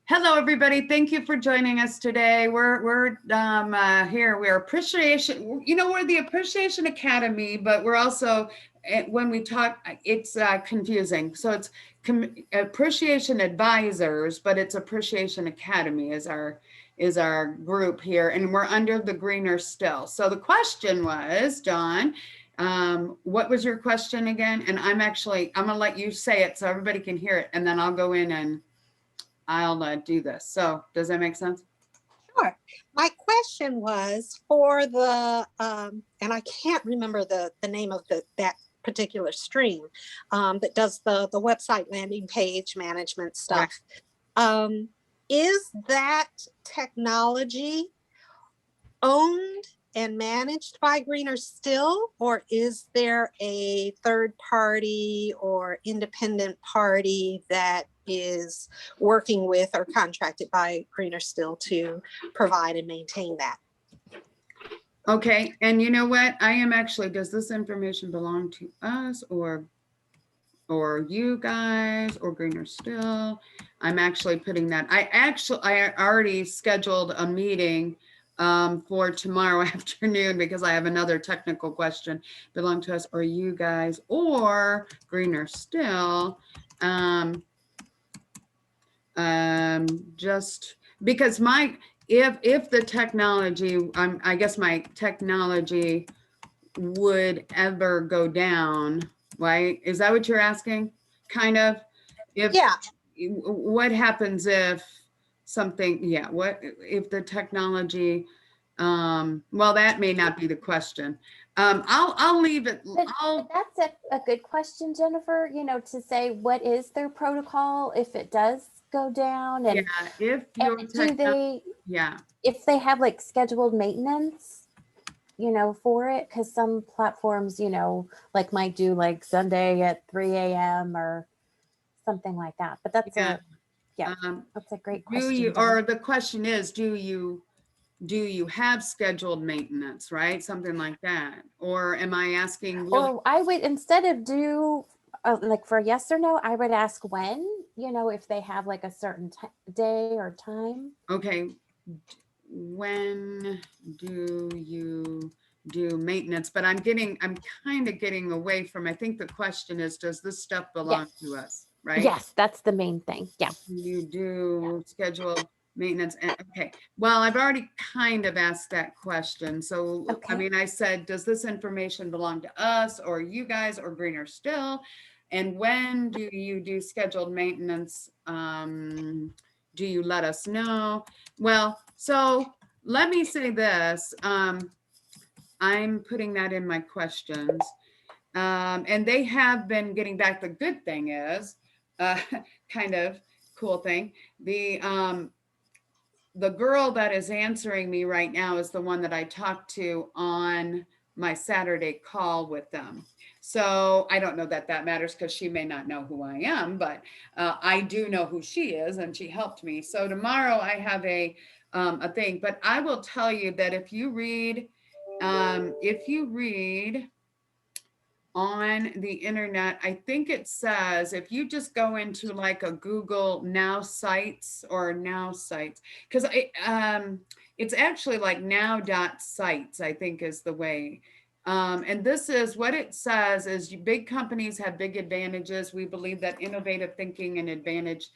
Hello, everybody. Thank you for joining us today. We're here. We're appreciation. We're the Appreciation Academy, but we're also when we talk, it's confusing. So it's Appreciation Advisors, but it's Appreciation Academy is our group here, and we're under the Greener Still. So the question was, Dawn, what was your question again? And I'm gonna let you say it so everybody can hear it, and then I'll go in and I'll do this. So does that make sense? Sure. My question was for the, and I can't remember the name of that particular stream that does the website landing page management stuff. Right. Is that technology owned and managed by Greener Still, or is there a third party or independent party that is working with or contracted by Greener Still to provide and maintain that? Okay, and you know what? I am actually, does this information belong to us or you guys or Greener Still? I'm actually putting that. I already scheduled a meeting for tomorrow afternoon because I have another technical question. Belong to us or you guys or Greener Still? Just because if the technology, I guess my technology would ever go down, right? Is that what you're asking? Kind of. Yeah. What happens if something? Yeah. What if the technology? Well, that may not be the question. I'll leave it. That's a good question, Jennifer. To say what is their protocol if it does go down, and if if they have like scheduled maintenance, for it, because some platforms, like might do like Sunday at 3 a.m. or something like that. But that's that's a great question. The question is, do you have scheduled maintenance, right? Something like that. Or am I asking? Or I would, instead of do like for yes or no, I would ask when, if they have like a certain day or time. Okay. When do you do maintenance? But I'm kind of getting away from, I think the question is, does this stuff belong to us, right? Yes, that's the main thing. Yeah. You do scheduled maintenance. Okay. Well, I've already kind of asked that question. So, okay. I mean, I said, does this information belong to us or you guys or Greener Still? And when do you do scheduled maintenance? Do you let us know? Well, so let me say this. I'm putting that in my questions. And they have been getting back. The good thing is, kind of cool thing. The girl that is answering me right now is the one that I talked to on my Saturday call with them. So I don't know that matters because she may not know who I am, but I do know who she is and she helped me. So tomorrow I have a thing, but I will tell you that if you read on the internet, I think it says, if you just go into like a Google Now Sites or Now Sites, because it's actually like now.sites, I think is the way. And this is what it says is big companies have big advantages. We believe that innovative thinking and advanced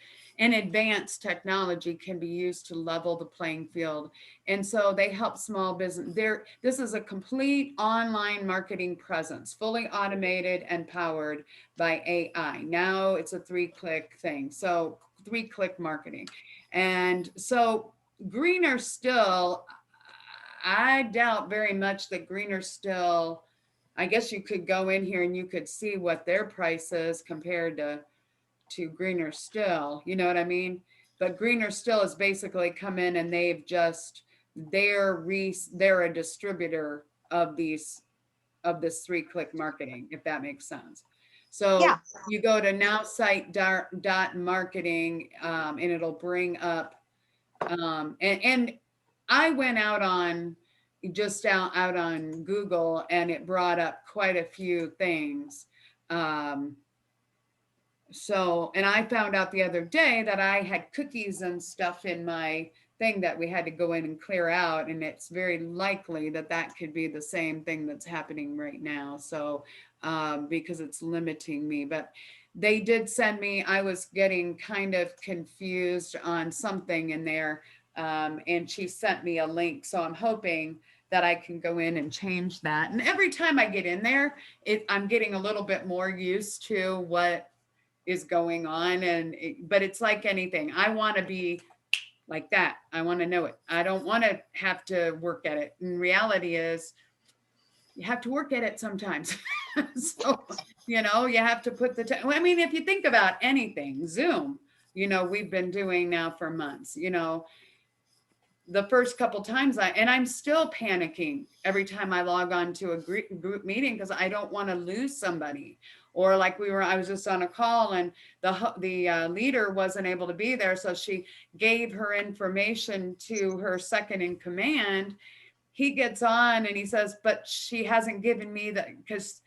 technology can be used to level the playing field. And so they help small business. This is a complete online marketing presence, fully automated and powered by AI. Now it's a 3-click thing. So 3-click marketing. And so Greener Still, I doubt very much that Greener Still, I guess you could go in here and you could see what their price is compared to Greener Still, you know what I mean? But Greener Still has basically come in and they're a distributor of this 3-click marketing, if that makes sense. So you go to nowsite.marketing and it'll bring up and I went out on Google and it brought up quite a few things. So, and I found out the other day that I had cookies and stuff in my thing that we had to go in and clear out. And it's very likely that that could be the same thing that's happening right now. So, because it's limiting me, but they did send me, I was getting kind of confused on something in there. And she sent me a link. So I'm hoping that I can go in and change that. And every time I get in there, I'm getting a little bit more used to what is going on. But it's like anything. I want to be like that. I want to know it. I don't want to have to work at it. And reality is you have to work at it sometimes. So, you have to put the time. I mean, if you think about anything, Zoom, we've been doing now for months, the first couple times I'm still panicking every time I log on to a group meeting because I don't want to lose somebody. Or like I was just on a call and the leader wasn't able to be there. So she gave her information to her second in command. He gets on and he says, but she hasn't given me that because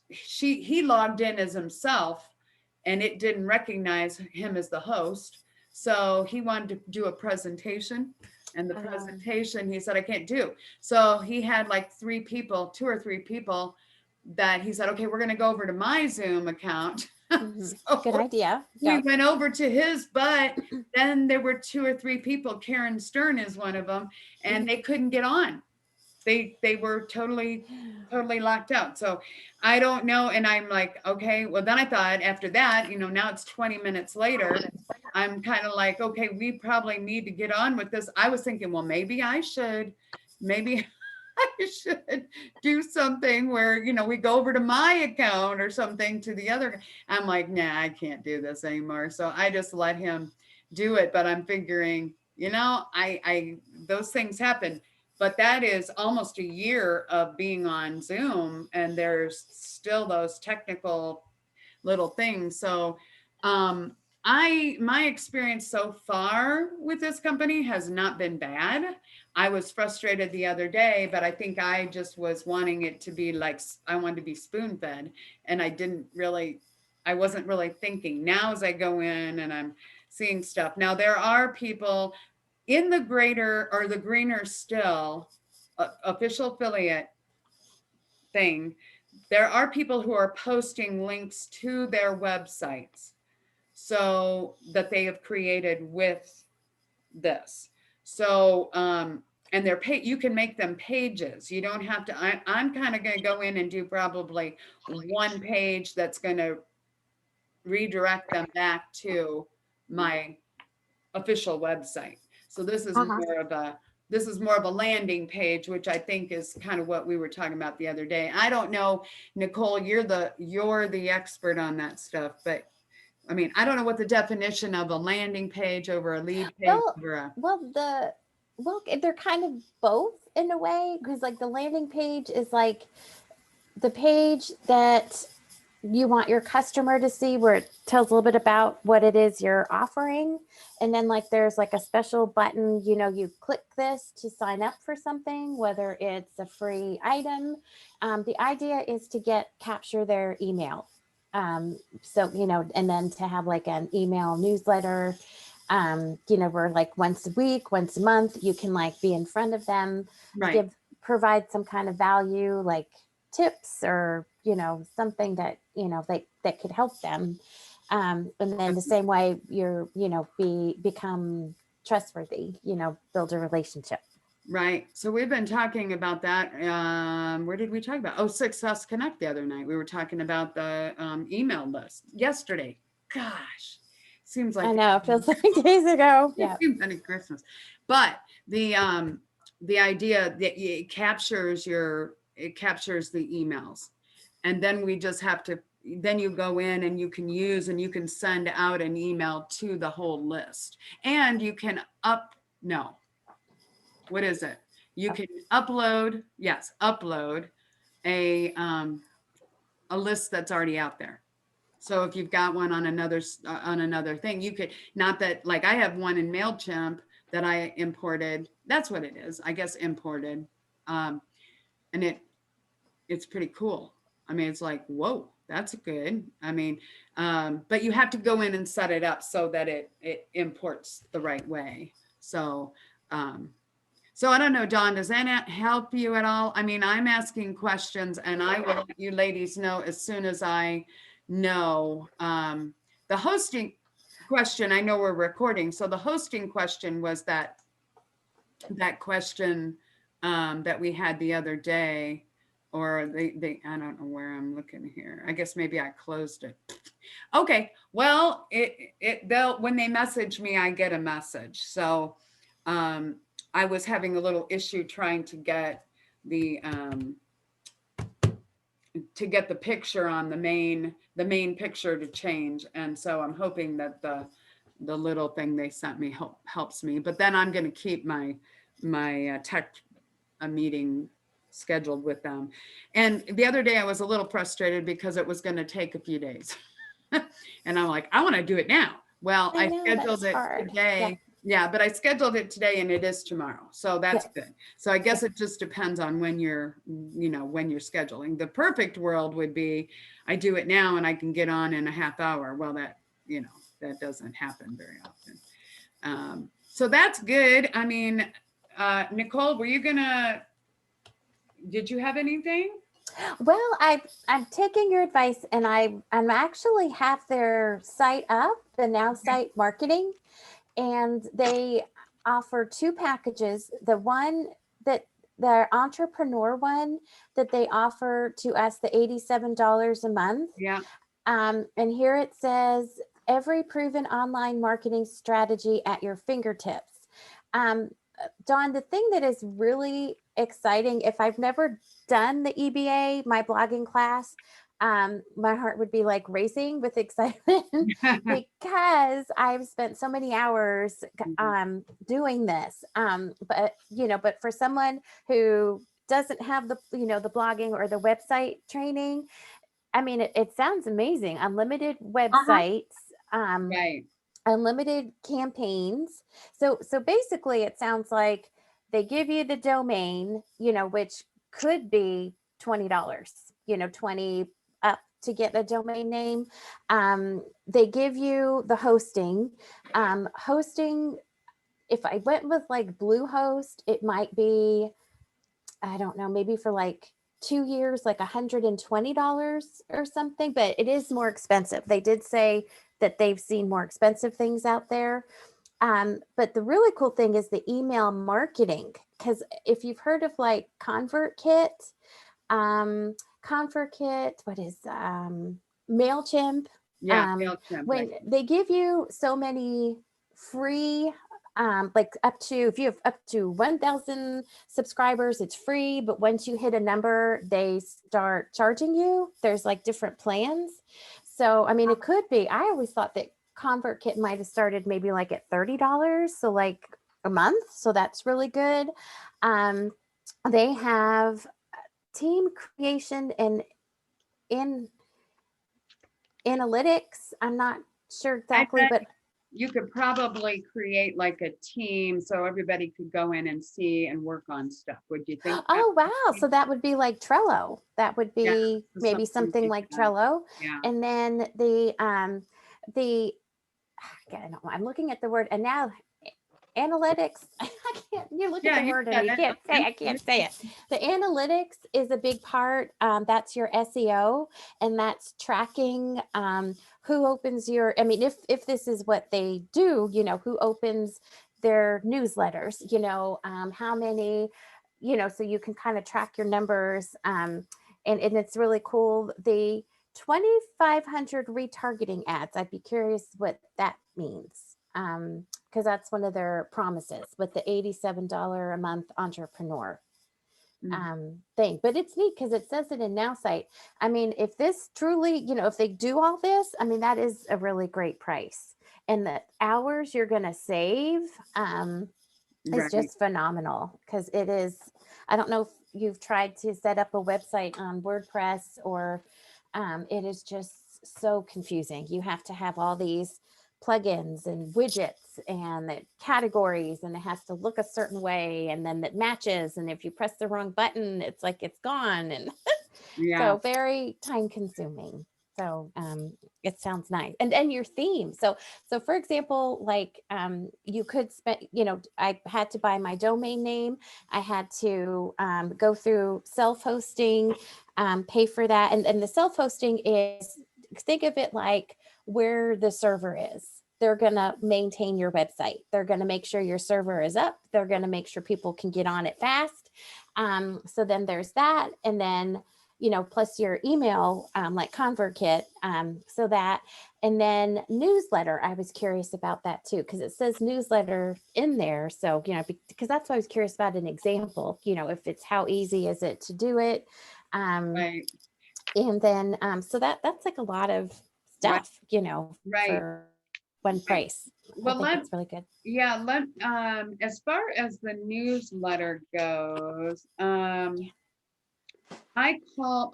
he logged in as himself and it didn't recognize him as the host. So he wanted to do a presentation. And the presentation, he said, I can't do. So he had like 2 or 3 people that he said, okay, we're going to go over to my Zoom account. So good idea. We went over to his, but then there were 2 or 3 people. Karen Stern is one of them, and they couldn't get on. They were totally locked out. So I don't know. And I'm like, okay, well, then I thought after that, now it's 20 minutes later. I'm kind of like, okay, we probably need to get on with this. I was thinking, well, maybe I should do something where, we go over to my account or something to the other. I'm like, nah, I can't do this anymore. So I just let him do it. But I'm figuring, those things happen. But that is almost a year of being on Zoom and there's still those technical little things. So my experience so far with this company has not been bad. I was frustrated the other day, but I think I just was wanting it to be like, I wanted to be spoon fed and I wasn't really thinking. Now as I go in and I'm seeing stuff. Now there are people in the greater or the Greener Still official affiliate thing, there are people who are posting links to their websites so that they have created with this. So, and you can make them pages. You don't have to, I'm kind of going to go in and do probably one page that's going to redirect them back to my official website. So this is more of a landing page, which I think is kind of what we were talking about the other day. I don't know, Nicole, you're the expert on that stuff, but I mean, I don't know what the definition of a landing page over a lead page. Well, they're kind of both in a way, because like the landing page is like the page that you want your customer to see, where it tells a little bit about what it is you're offering. And then like there's like a special button, you click this to sign up for something, whether it's a free item. The idea is to capture their email. So, and then to have like an email newsletter, where like once a week, once a month, you can like be in front of them, right. Provide some kind of value, like tips or, something that, that could help them. And then the same way you're, become trustworthy, build a relationship. Right. So we've been talking about that. Where did we talk about? Oh, Success Connect the other night. We were talking about the email list yesterday. Gosh, seems like I know, it feels like days ago. Yeah, like Christmas. But the idea that it captures the emails, and then we just have to. Then you go in and you can send out an email to the whole list, and you can what is it? You can upload a list that's already out there. So if you've got one on another thing, you could, not that, like I have one in MailChimp that I imported. That's what it is, I guess, imported. And it's pretty cool. I mean, it's like, whoa, that's good. I mean, but you have to go in and set it up so that it imports the right way. So, so I don't know, Dawn, does that help you at all? I mean, I'm asking questions and I will let you ladies know as soon as I know. The hosting question, I know we're recording. So the hosting question was that question that we had the other day, or they I don't know where I'm looking here. I guess maybe I closed it. Okay, well, they'll, when they message me, I get a message. So I was having a little issue trying to get the picture on the main picture to change. And so I'm hoping that the little thing they sent me helps me. But then I'm going to keep my tech meeting scheduled with them. And the other day I was a little frustrated because it was going to take a few days. And I'm like, I want to do it now. Well, I scheduled it today. Yeah, but I scheduled it today and it is tomorrow. So that's good. So I guess it just depends on when you're, when you're scheduling. The perfect world would be I do it now and I can get on in a half hour. Well, that, that doesn't happen very often. So that's good. I mean, Nicole, did you have anything? Well, I'm taking your advice, and I'm actually have their site up, the Now Site Marketing, and they offer 2 packages. The one that the entrepreneur one that they offer to us, the $87 a month. Yeah. And here it says every proven online marketing strategy at your fingertips. Dawn, the thing that is really exciting, if I've never done the EBA, my blogging class, my heart would be like racing with excitement because I've spent so many hours doing this. But for someone who doesn't have the blogging or the website training, I mean, it sounds amazing. Unlimited websites. Right. Unlimited campaigns. So basically it sounds like they give you the domain, which could be $20, 20 up to get a domain name. They give you the hosting. Hosting, if I went with like Bluehost, it might be, I don't know, maybe for like 2 years, like $120 or something, but it is more expensive. They did say that they've seen more expensive things out there. But the really cool thing is the email marketing, because if you've heard of like ConvertKit, what is MailChimp? Yeah, MailChimp. When they give you so many free, like if you have up to 1,000 subscribers, it's free. But once you hit a number, they start charging you. There's like different plans. So, I mean, it could be, I always thought that ConvertKit might have started maybe like at $30. So like a month. So that's really good. They have team creation and in analytics. I'm not sure exactly, but you could probably create like a team so everybody could go in and see and work on stuff. Would you think? Oh, wow. So that would be like Trello. That would be maybe something like Trello. Yeah. And then I'm looking at the word and now analytics. You look at the word and I can't say it. The analytics is a big part. That's your SEO, and that's tracking who opens if this is what they do, who opens their newsletters, how many, so you can kind of track your numbers. And it's really cool. The 2,500 retargeting ads. I'd be curious what that means. Because that's one of their promises with the $87 a month entrepreneur thing. But it's neat because it says it in Now Site. I mean, if this truly, if they do all this, I mean, that is a really great price. And the hours you're going to save is just phenomenal because it is, I don't know if you've tried to set up a website on WordPress or it is just so confusing. You have to have all these plugins and widgets and the categories, and it has to look a certain way, and then that matches. And if you press the wrong button, it's like it's gone. And so very time consuming. So it sounds nice. And your theme. So for example, like you could spend, I had to buy my domain name. I had to go through self-hosting, pay for that. And the self-hosting is, think of it like where the server is. They're going to maintain your website. They're going to make sure your server is up. They're going to make sure people can get on it fast. So then there's that. And then plus your email, like ConvertKit, so that, and then newsletter. I was curious about that too, because it says newsletter in there. So, because that's why I was curious about an example, if it's how easy is it to do it. Right. And then, so that's like a lot of stuff, Right. for one price. Well, I think it's really good. Yeah, as far as the newsletter goes,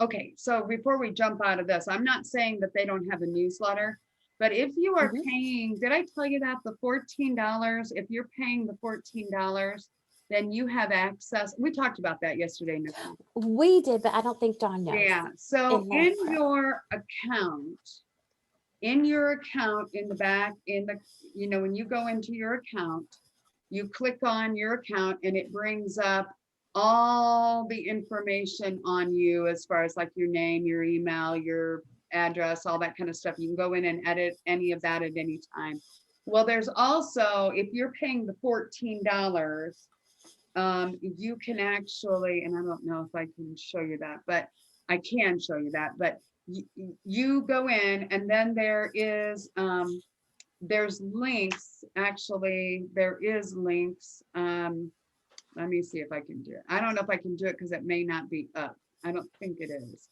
okay, so before we jump out of this, I'm not saying that they don't have a newsletter, but if you are paying, did I tell you that the $14, if you're paying the $14, then you have access. We talked about that yesterday, Nicole. We did, but I don't think Dawn knows. Yeah, so in your account, in the back, when you go into your account, you click on your account and it brings up all the information on you as far as like your name, your email, your address, all that kind of stuff. You can go in and edit any of that at any time. Well, there's also, if you're paying the $14, you can actually, and I don't know if I can show you that, but I can show you that, but you go in and then there's links. Actually, there is links. Let me see if I can do it. I don't know if I can do it because it may not be up. I don't think it is.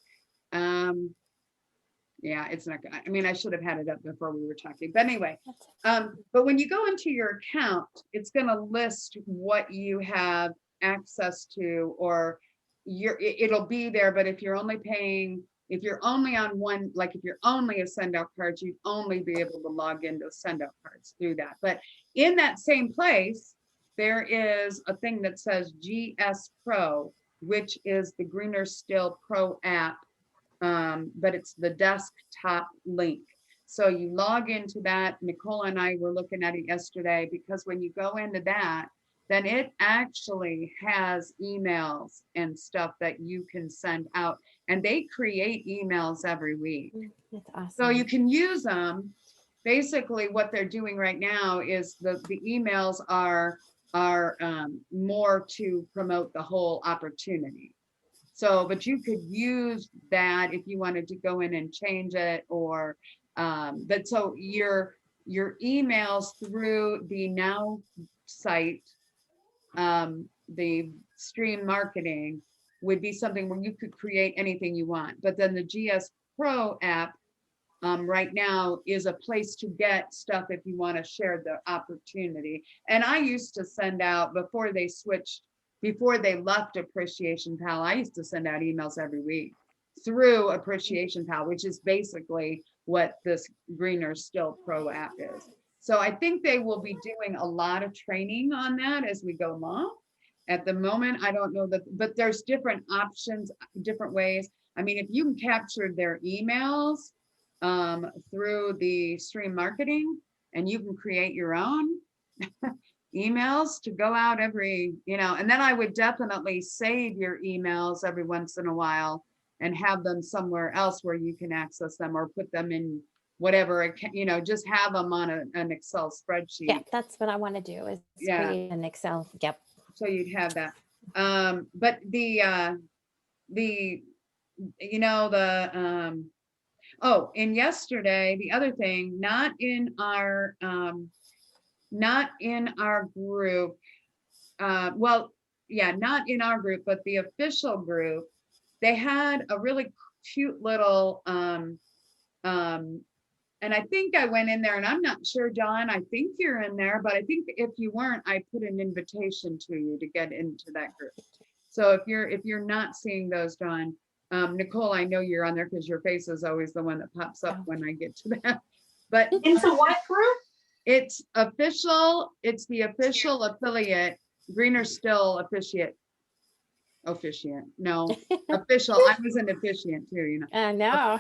Yeah, it's not. I mean, I should have had it up before we were talking. But anyway, but when you go into your account, it's going to list what you have access to, or it'll be there. But if you're only paying, if you're only on one, like if you're only a send out cards, you'd only be able to log into send out cards through that. But in that same place, there is a thing that says GS Pro, which is the Greener Still Pro app, but it's the desktop link. So you log into that. Nicole and I were looking at it yesterday, because when you go into that, then it actually has emails and stuff that you can send out, and they create emails every week. That's awesome. So you can use them. Basically what they're doing right now is the emails are more to promote the whole opportunity. So, but you could use that if you wanted to go in and change it, or but so your emails through the Now site, the stream marketing, would be something where you could create anything you want. But then the GS Pro app right now is a place to get stuff if you want to share the opportunity. And I used to send out, before they left Appreciation Pal, I used to send out emails every week through Appreciation Pal, which is basically what this Greener Still Pro app is. So I think they will be doing a lot of training on that as we go along. At the moment, I don't know that, but there's different options, different ways. I mean, if you can capture their emails through the stream marketing, and you can create your own emails to go out every, and then I would definitely save your emails every once in a while and have them somewhere else where you can access them, or put them in whatever, just have them on an Excel spreadsheet. Yeah, that's what I want to do, is create an Excel. Yep. So you'd have that. But oh, and yesterday, the other thing, not in our group, not in our group, but the official group, they had a really cute little, and I think I went in there, and I'm not sure, Dawn, I think you're in there, but I think if you weren't, I put an invitation to you to get into that group. So if you're not seeing those, Dawn, Nicole, I know you're on there because your face is always the one that pops up when I get to that. But into what group? It's official. It's the official affiliate, Greener Still affiliate officiant. No, official. I was an officiant too, you know. I know.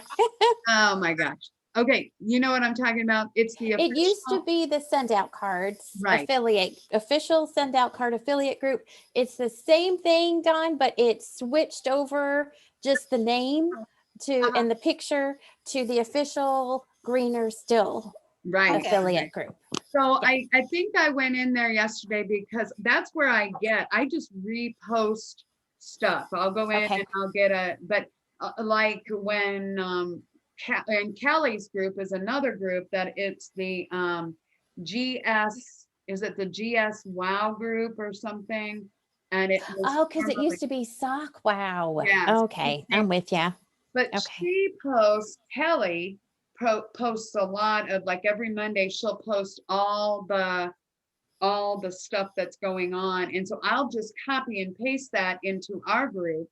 Oh my gosh. Okay, you know what I'm talking about? It's the It used to official- be the send out cards Right. affiliate, official send out card affiliate group. It's the same thing, Don, but it switched over just the name to and the picture to the official Greener Still right. affiliate group. So Yeah. I think I went in there yesterday because that's where I just repost stuff. I'll go in Okay. and I'll get but like when and Kelly's group is another group that it's the GS, is it the GS Wow group or something? And it was Oh, because it formerly- used to be Sock Wow. Yes. Okay, I'm with you. But Okay. she posts, Kelly posts a lot of, like, every Monday she'll post all the stuff that's going on. And so I'll just copy and paste that into our group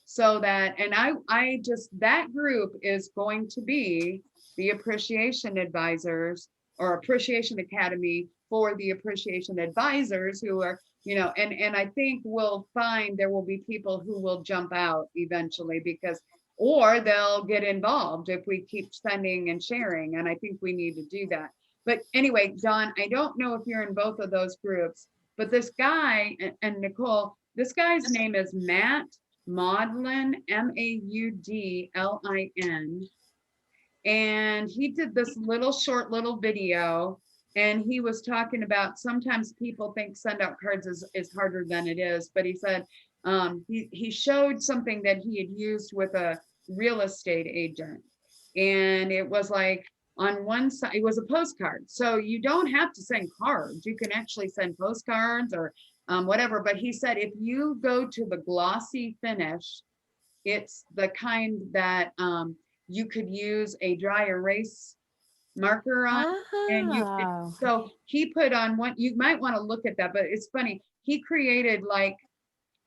so that, and I just, that group is going to be the Appreciation Advisors or Appreciation Academy for the Appreciation Advisors who are, you know, and I think we'll find there will be people who will jump out eventually because, or they'll get involved if we keep sending and sharing. And I think we need to do that. But anyway, Don, I don't know if you're in both of those groups, but this guy and Nicole, this guy's name is Matt Maudlin, Maudlin. And he did this short little video, and he was talking about sometimes people think send out cards is harder than it is, but he said he showed something that he had used with a real estate agent, and it was like on one side it was a postcard, so you don't have to send cards, you can actually send postcards or whatever. But he said if you go to the glossy finish, it's the kind that you could use a dry erase marker on. And you Oh, so he put on one, you might want to look at that, but it's funny, he created like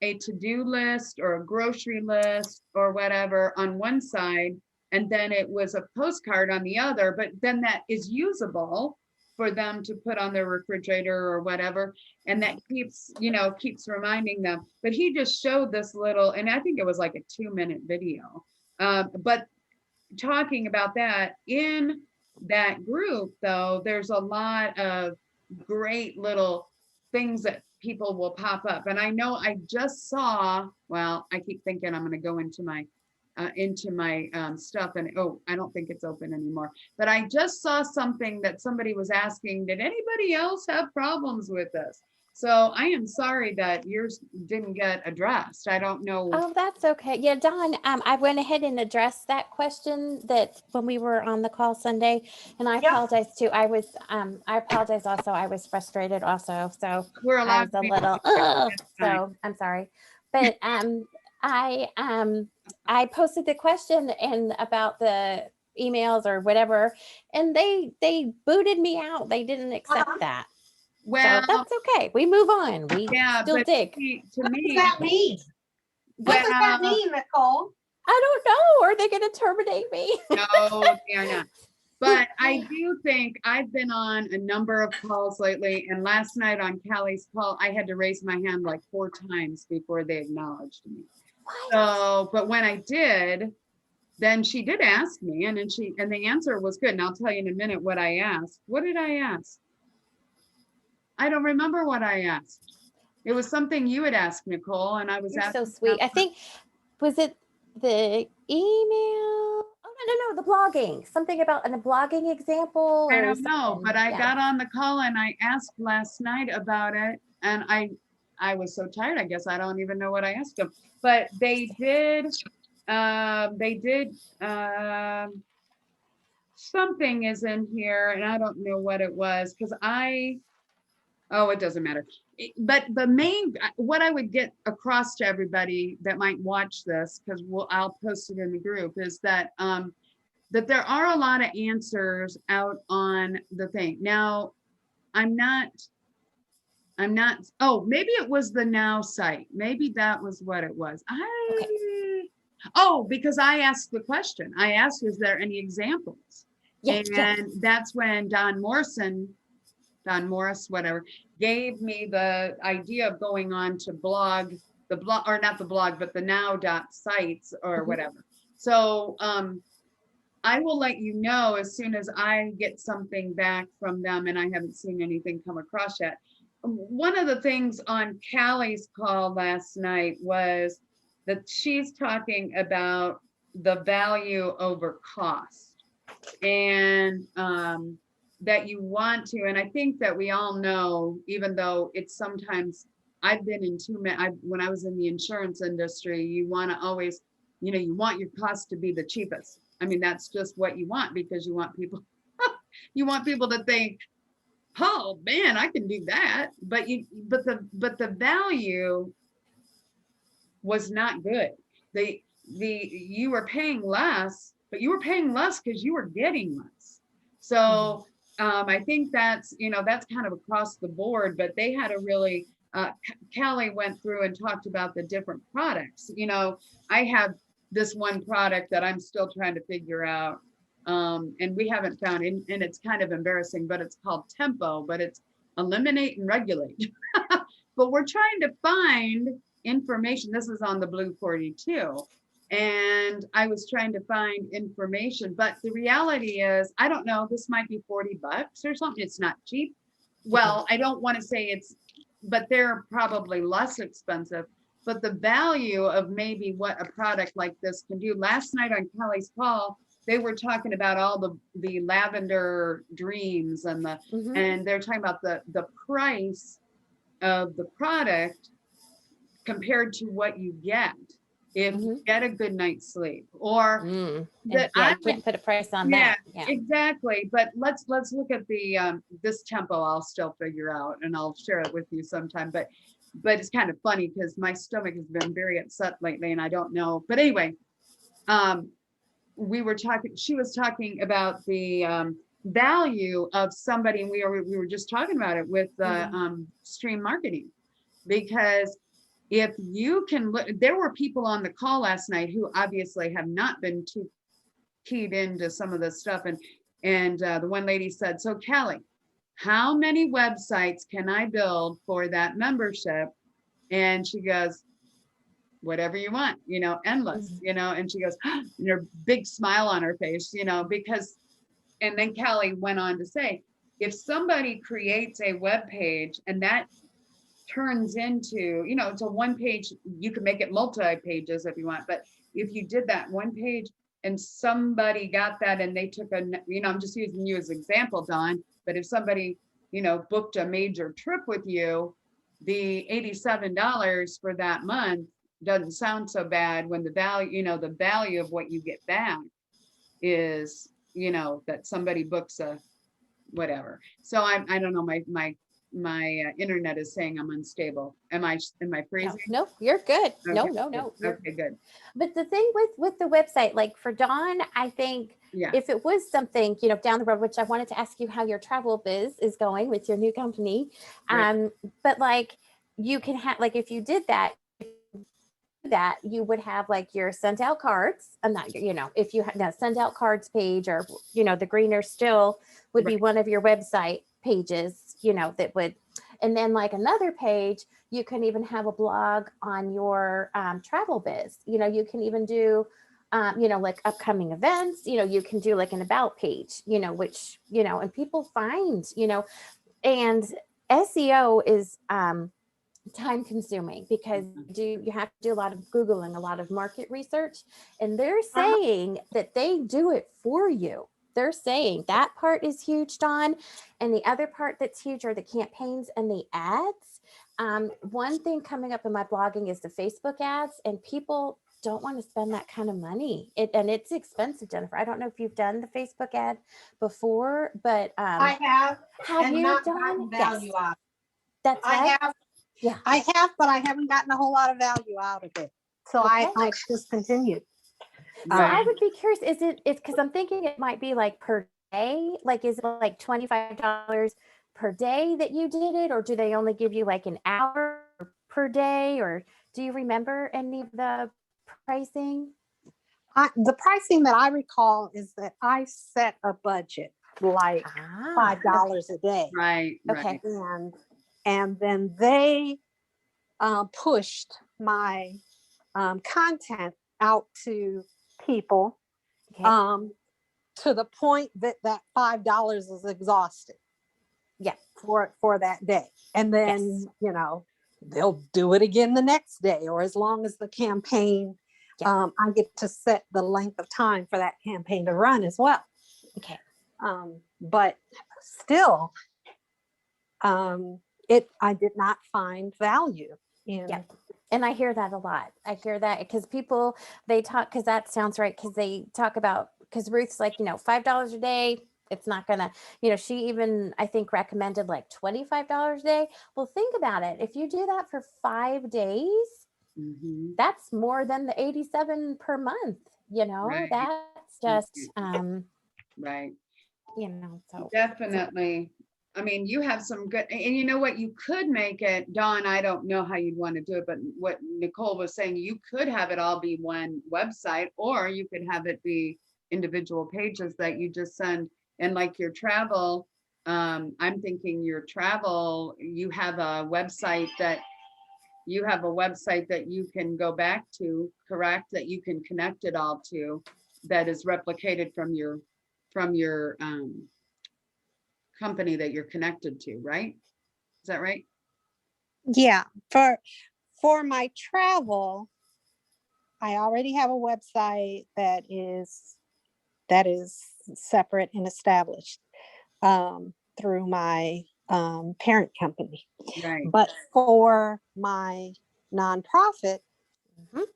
a to-do list or a grocery list or whatever on one side, and then it was a postcard on the other, but then that is usable for them to put on their refrigerator or whatever, and that keeps reminding them. But he just showed this little, and I think it was like a 2-minute video, but talking about that in that group, though, there's a lot of great little things that people will pop up. And I know I just saw, well, I keep thinking I'm going to go into my stuff, and I don't think it's open anymore, but I just saw something that somebody was asking, did anybody else have problems with this? So I am sorry that yours didn't get addressed. I don't know. oh, that's okay. Yeah, Don, I went ahead and addressed that question that when we were on the call Sunday, and I apologize too. I apologize also. I was frustrated also. So We're I allowed was a to be- little, That's fine. so I'm sorry. But I posted the question and about the emails or whatever, and they booted me out. They didn't accept that. Well, So that's okay. We move on. We yeah, still but dig. to What me, does that mean? What does that well, mean, Nicole? I don't know. Are they going to terminate me? no, they're not. But I do think I've been on a number of calls lately, and last night on Callie's call, I had to raise my hand like 4 times before they acknowledged me. So, but when I did, then she did ask me, and the answer was good. And I'll tell you in a minute what I asked. What did I ask? I don't remember what I asked. It was something you had asked, Nicole, and I was You're so asking sweet. about- I think, was it the email? Oh, no, the blogging. Something about a blogging example. I or don't know, something. but I Yeah. got on the call and I asked last night about it, and I was so tired, I guess I don't even know what I asked them. But they did something is in here, and I don't know what it was, because it doesn't matter. But the main, what I would get across to everybody that might watch this, because I'll post it in the group, is that that there are a lot of answers out on the thing. Now, I'm not, oh, maybe it was the Now site. Maybe that was what it was. Because I asked the question. I asked, is there any examples? Yes, yes. And that's when Don Morris, whatever, gave me the idea of going on to blog the blog, or not the blog, but the now.sites or Mhm. whatever. So I will let you know as soon as I get something back from them, and I haven't seen anything come across yet. One of the things on Callie's call last night was that she's talking about the value over cost, and that you want to, and I think that we all know, even though it's sometimes, I've been in too many, when I was in the insurance industry, you want to always, you want your cost to be the cheapest. I mean, that's just what you want, because you want people, you want people to think, oh man, I can do that. But the value was not good. You were paying less, but you were paying less because you were getting less. So I think that's kind of across the board, but they had a really, Callie went through and talked about the different products. I have this one product that I'm still trying to figure out. And we haven't found, and it's kind of embarrassing, but it's called Tempo, but it's eliminate and regulate. But we're trying to find information. This is on the Blue 42. And I was trying to find information, but the reality is, I don't know, this might be $40 or something. It's not cheap. Well, I don't want to say but they're probably less expensive. But the value of maybe what a product like this can do. Last night on Kelly's call, they were talking about all the lavender dreams and and they're talking about the price of the product compared to what you get if you get a good night's sleep, or that I can't put a price on that. Yeah, exactly. But let's look at the this Tempo. I'll still figure out, and I'll share it with you sometime. But it's kind of funny because my stomach has been very upset lately, and I don't know. But anyway, she was talking about the value of somebody, and we were just talking about it with stream marketing, because if you can look, there were people on the call last night who obviously have not been too keyed into some of this stuff, and the one lady said, so Callie, how many websites can I build for that membership? And she goes, whatever you want, endless, and she goes, and her big smile on her face, because, and then Callie went on to say, if somebody creates a web page and that turns into, it's a one page, you can make it multi-pages if you want, but if you did that one page and somebody got that and they took I'm just using you as an example, Dawn, but if somebody, booked a major trip with you, the $87 for that month doesn't sound so bad when the value of what you get back is, that somebody books a whatever. So I don't know, my internet is saying I'm unstable. Am I freezing? No, you're good. Okay, No. Okay, good. But the thing with the website, like for Dawn, I think if it was something, down the road, which I wanted to ask you how your travel biz is going with your new company. Right. But like you can have, like, if you did that, you would have like your sent out cards. I'm not, if you have send out cards page, or, the greener still would be one of your website pages, that would, and then like another page, you can even have a blog on your travel biz. You can even do, like upcoming events, you can do like an about page, which, and people find, and SEO is, time consuming because you have to do a lot of Googling, a lot of market research, and they're saying that they do it for you. They're saying that part is huge, Dawn. And the other part that's huge are the campaigns and the ads. One thing coming up in my blogging is the Facebook ads, and people don't want to spend that kind of money. And it's expensive, Jennifer. I don't know if you've done the Facebook ad before, but I have. Have you done value out? That's I right. have. Yeah, I have, but I haven't gotten a whole lot of value out of it. So okay. I discontinued. So I would be curious, it's because I'm thinking it might be like per day, like is it like $25 per day that you did it, or do they only give you like an hour per day, or do you remember any of the pricing? The pricing that I recall is that I set a budget like $5 a day. Right. Okay. And then they pushed my content out to people Okay. to the point that that $5 is exhausted. Yeah. For that day. And then, Yes. you know, they'll do it again the next day, or as long as the campaign, Yeah. I get to set the length of time for that campaign to run as well. Okay. But still, I did not find value in. Yeah. And I hear that a lot. I hear that because people, they talk, because that sounds right. Because they talk about, because Ruth's like, $5 a day. It's not gonna, she even, I think, recommended like $25 a day. Well, think about it. If you do that for 5 days, Mhm. that's more than the 87 per month, Right. that's just, Right. so. Definitely. I mean, you have some good, and you know what, you could make it, Dawn, I don't know how you'd want to do it, but what Nicole was saying, you could have it all be one website, or you could have it be individual pages that you just send. And like your travel, I'm thinking your travel, you have a website that you can go back to, correct? That you can connect it all to, that is replicated from your company that you're connected to, right? Is that right? Yeah, for my travel, I already have a website that is separate and established through my parent company. Right. But for my nonprofit, Mhm.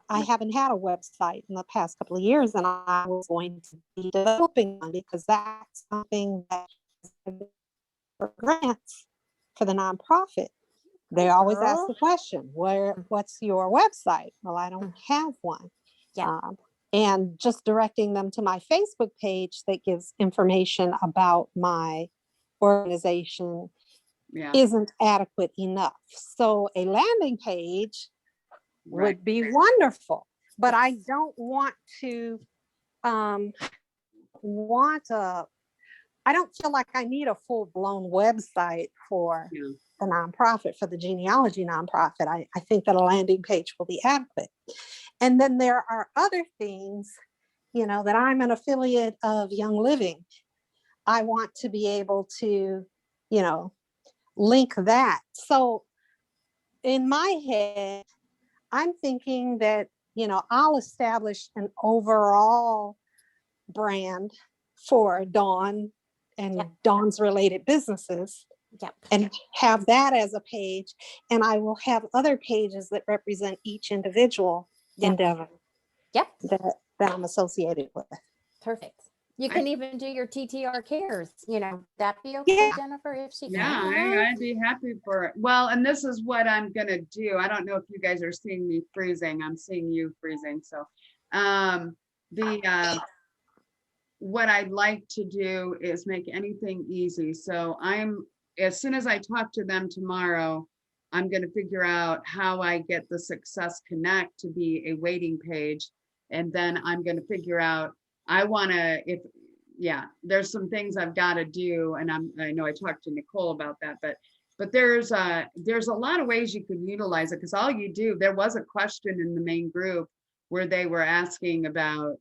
I haven't had a website in the past couple of years, and I was going to be developing one because that's something that for grants for the nonprofit. They always ask the Girl. question, what's your website? Well, I don't have one. Yeah. And just directing them to my Facebook page that gives information about my organization Yeah. isn't adequate enough. So a landing page Right. would be wonderful, but I don't want to I don't feel like I need a full-blown website for Yeah. the nonprofit, for the genealogy nonprofit. I think that a landing page will be adequate. And then there are other things, that I'm an affiliate of Young Living. I want to be able to, link that. So in my head, I'm thinking that, I'll establish an overall brand for Dawn and Yep. Dawn's related businesses, Yep. and have that as a page. And I will have other pages that represent each individual Yep. endeavor Yep. that I'm associated with. Perfect. You I- can even do your TTR cares, that be okay, Yeah. Jennifer, if she Yeah, can. I'd be happy for it. Well, and this is what I'm gonna do. I don't know if you guys are seeing me freezing. I'm seeing you freezing. So, what I'd like to do is make anything easy. So as soon as I talk to them tomorrow, I'm gonna figure out how I get the Success Connect to be a waiting page. And then I'm gonna figure out, there's some things I've got to do, and I know I talked to Nicole about that, but there's a lot of ways you can utilize it, because all you do, there was a question in the main group where they were asking about,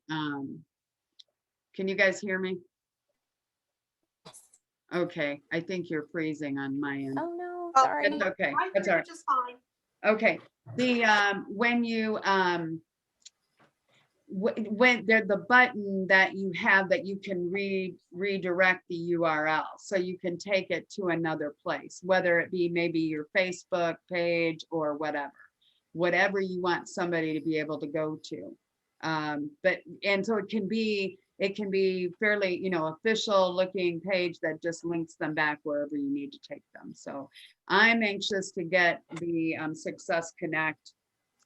can you guys hear me? Okay, I think you're freezing on my end. Oh no, Oh, sorry. It's okay, I that's hear all you right. just fine. Okay, when you when there's the button that you have that you can redirect the URL, so you can take it to another place, whether it be maybe your Facebook page or whatever you want somebody to be able to go to. And so it can be fairly, official looking page that just links them back wherever you need to take them. So I'm anxious to get the Success Connect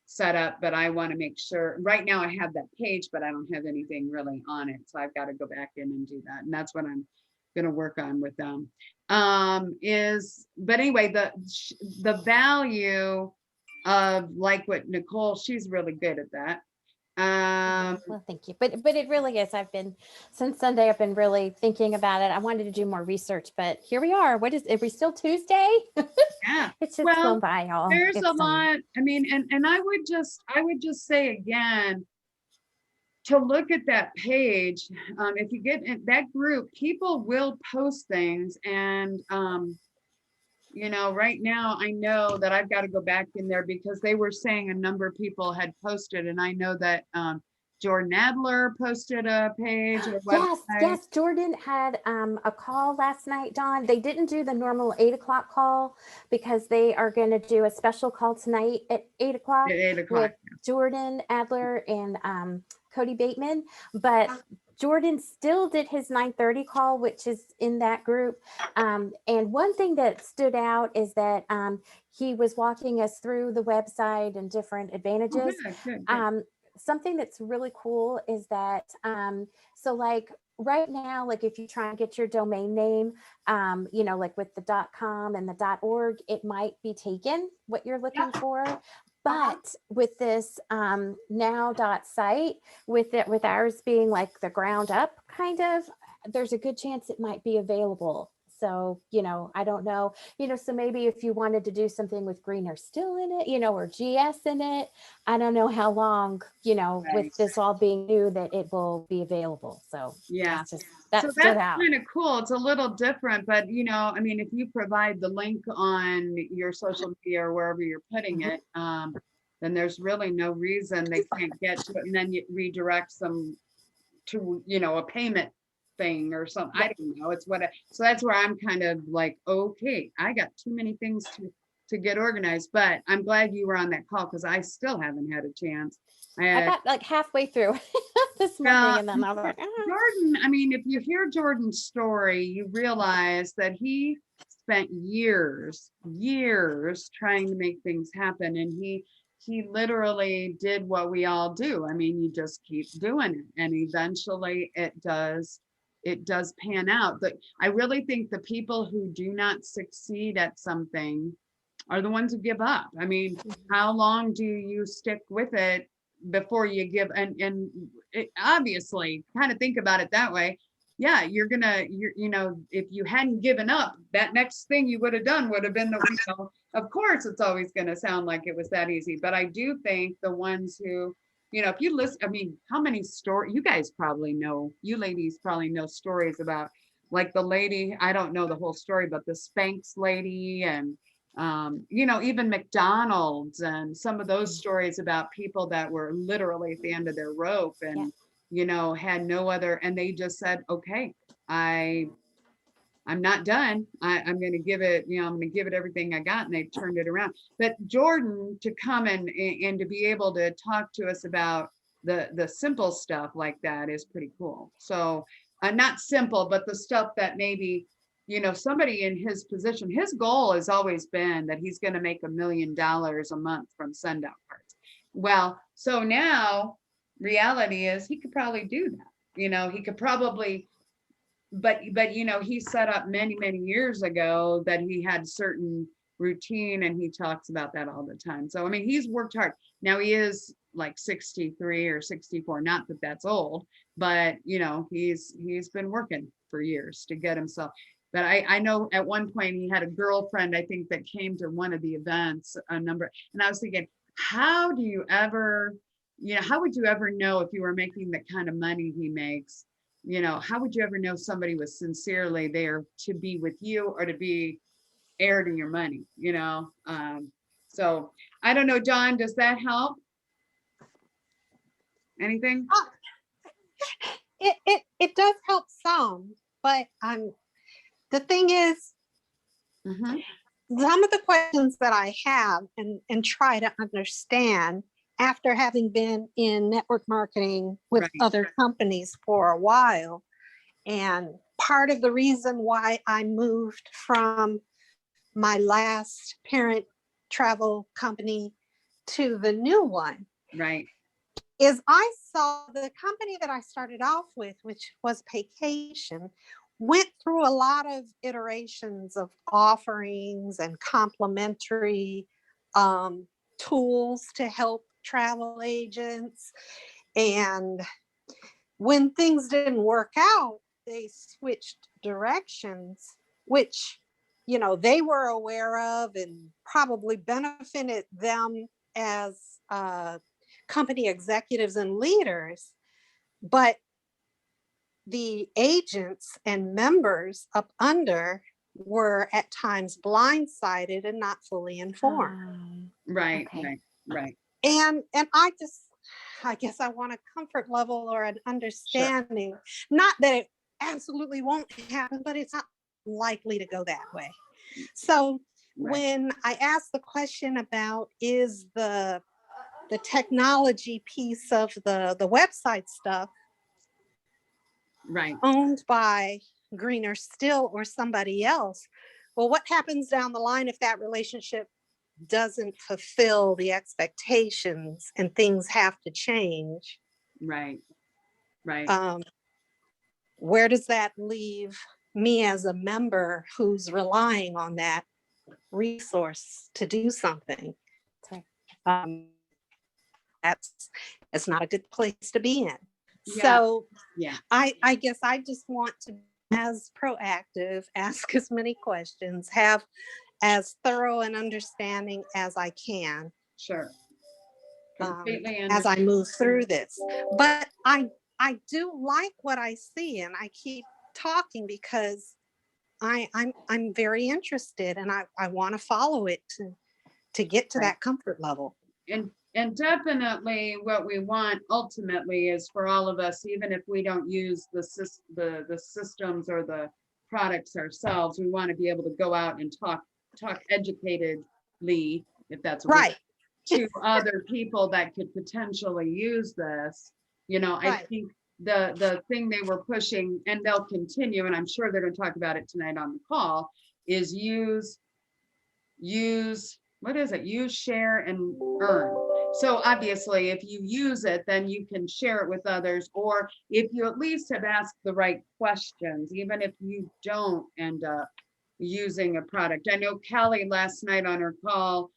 set up, but I want to make sure, right now I have that page, but I don't have anything really on it. So I've got to go back in and do that. And that's what I'm going to work on with them. But anyway, the value of, like what Nicole, she's really good at that. Well, thank you. But it really is. I've been since Sunday, I've been really thinking about it. I wanted to do more research, but here we are. Are we still Tuesday? Yeah. It's just Well, flown by, y'all. there's a It's lot. I mean, and I would just say again, to look at that page, if you get in that group, people will post things. And, you know, right now I know that I've got to go back in there because they were saying a number of people had posted. And I know that Jordan Adler posted a page or Yes, website. yes. Jordan had a call last night, Dawn. They didn't do the normal 8 o'clock call because they are going to do a special call tonight at 8 o'clock At 8 o'clock. with Jordan Adler and Cody Bateman. But Jordan still did his 9:30 call, which is in that group. And one thing that stood out is that he was walking us through the website and different Oh, advantages. good. Something that's really cool is that so like right now, like if you try and get your domain name, you know, like with the .com and the .org, it might be taken what you're looking for. But with this now.site, with ours being like the ground up kind of, there's a good chance it might be available. So, you know, I don't know, you know, so maybe if you wanted to do something with Greener Still in it, you know, or GS in it, I don't know how long, you know, Right. with this all being new that it will be available. So Yeah. that's just, that So stood that's out. kind of cool. It's a little different, but you know, I mean, if you provide the link on your social media or wherever you're putting it, then there's really no reason they can't get to it. And then you redirect them to, you know, a payment thing or something. I don't know. It's so that's where I'm kind of like, okay, I got too many things to get organized, but I'm glad you were on that call because I still haven't had a chance. I got like halfway through this morning and then I was like, Jordan, I mean, if you hear Jordan's story, you realize that he spent years trying to make things happen. And he literally did what we all do. I mean, you just keep doing it. And eventually it does pan out. But I really think the people who do not succeed at something are the ones who give up. I mean, how long do you stick with it before you give? And it, obviously, kind of think about it that way. Yeah, you're you know, if you hadn't given up, that next thing you would have done would have been the, you know, of course, it's always going to sound like it was that easy. But I do think the ones who, you know, if you listen, I mean, how many stories, you guys probably know, you ladies probably know stories about like the lady, I don't know the whole story, but the Spanx lady and you know, even McDonald's and some of those stories about people that were literally at the end of their rope and, you know, had no other, and they just said, okay, I'm not done. I'm going to give it, you know, I'm going to give it everything I got. And they've turned it around. But Jordan, to come and to be able to talk to us about the simple stuff like that is pretty cool. So not simple, but the stuff that maybe, you know, somebody in his position, his goal has always been that he's going to make $1 million a month from sundown cards. Well, so now reality is he could probably do that. You know, he could probably, but you know, he set up many years ago that he had certain routine and he talks about that all the time. So I mean, he's worked hard. Now he is like 63 or 64, not that that's old, but you know, he's been working for years to get himself. But I know at one point he had a girlfriend, I think, that came to one of the events, and I was thinking, how do you ever, you know, how would you ever know if you were making the kind of money he makes? You know, how would you ever know somebody was sincerely there to be with you or to be heir to your money, you know? So I don't know, John, does that help? Anything? It does help some, but the thing is, some of the questions that I have and try to understand after having been in network marketing with other companies for a while. And part of the reason why I moved from my last parent travel company to the new one. Is I saw the company that I started off with, which was Paycation, went through a lot of iterations of offerings and complimentary tools to help travel agents. And when things didn't work out, they switched directions, which, you know, they were aware of and probably benefited them as company executives and leaders. But the agents and members up under were at times blindsided and not fully informed. Right, Okay. right, right. And I guess I want a comfort level or an understanding, not that it absolutely won't happen, but it's not likely to go that way. So Right. when I asked the question about is the technology piece of the website stuff Right. owned by Greener Still or somebody else, well, what happens down the line if that relationship doesn't fulfill the expectations and things have to change? Right. Right. Where does that leave me as a member who's relying on that resource to do something? Okay. It's not a good place to be in. Yeah. So Yeah. I guess I just want to be as proactive, ask as many questions, have as thorough an understanding as I can Sure. Completely as I understand. move through this. But I do like what I see, and I keep talking because I'm very interested, and I want to follow it to get to Right. that comfort level. And definitely what we want ultimately is for all of us, even if we don't use the systems or the products ourselves, we want to be able to go out and talk educatedly, if that's a word, Right. to other people that could potentially use this. You know, I Right. think the thing they were pushing, and they'll continue, and I'm sure they're going to talk about it tonight on the call, is use, what is it? Use, share, and earn. So obviously, if you use it, then you can share it with others, or if you at least have asked the right questions, even if you don't end up using a product. I know Callie last night on her call,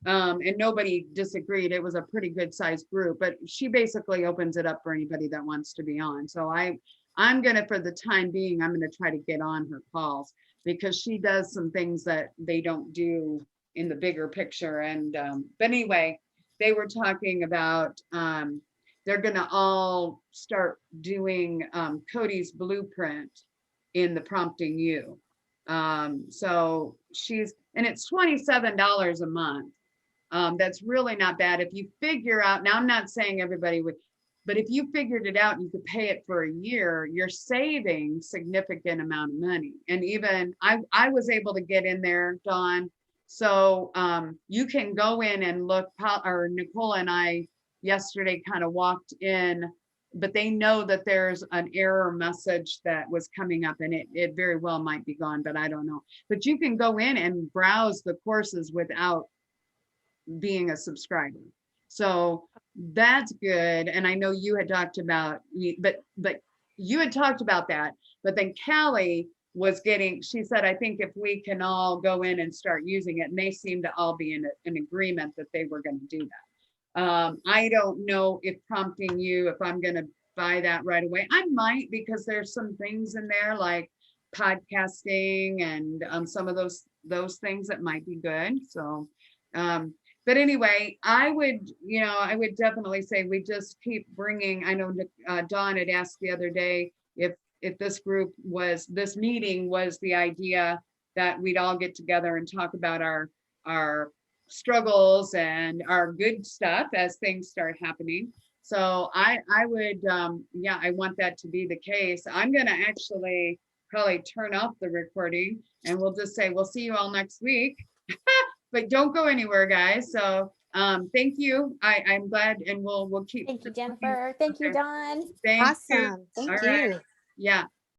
and nobody disagreed. It was a pretty good sized group, but she basically opens it up for anybody that wants to be on. So I'm gonna, for the time being, I'm gonna try to get on her calls because she does some things that they don't do in the bigger picture. And but anyway, they were talking about they're gonna all start doing Cody's blueprint in the Prompting You. So and it's $27 a month. That's really not bad. If you figure out, now I'm not saying everybody would, but if you figured it out and you could pay it for a year, you're saving significant amount of money. And even I was able to get in there, Dawn. So you can go in and look, or Nicole and I yesterday kind of walked in, but they know that there's an error message that was coming up, and it very well might be gone, but I don't know. But you can go in and browse the courses without being a subscriber. So that's good. And I know you had talked about, but you had talked about that, but then Callie was she said, I think if we can all go in and start using it, and they seem to all be in an agreement that they were going to do that. I don't know if Prompting You, if I'm going to buy that right away. I might, because there's some things in there like podcasting and some of those things that might be good. So but anyway, I would definitely say we just keep bringing. I know Dawn had asked the other day if this meeting was the idea that we'd all get together and talk about our struggles and our good stuff as things start happening. So I would, I want that to be the case. I'm going to actually probably turn off the recording and we'll just say, we'll see you all next week. But don't go anywhere, guys. So thank you. I'm glad, and we'll keep. Thank you, Jennifer. Thank you, Dawn. Thank you. Awesome. Thank All you. right. Yeah.